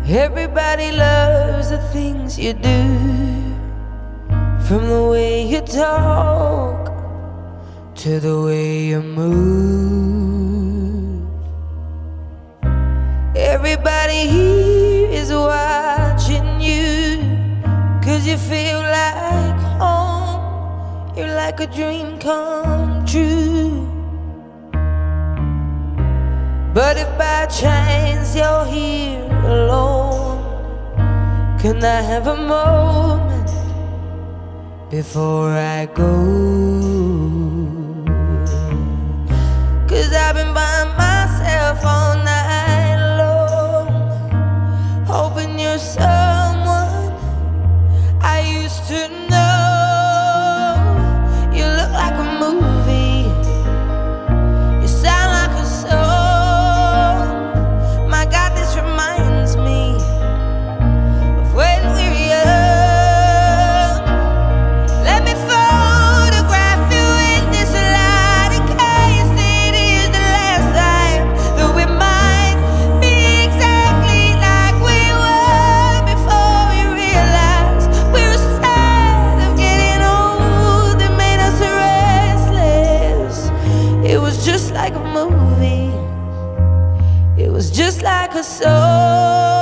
Everybody loves the things you do, from the way you talk to the way you move. Everybody here is watching you, 'cause you feel like home. You're like a dream come true. But if by chance you're here alone, can I have a moment before I go? 'Cause I've been by myself all night long, hoping you're someone I used to know. You look like a movie, you sound like a song. My God, this reminds me of when we were young. Let me photograph you in this light, in case it is the last time that we might be exactly like we were before we realized we were sad of getting old. It made us restless. It was just like a movie, it was just like a song.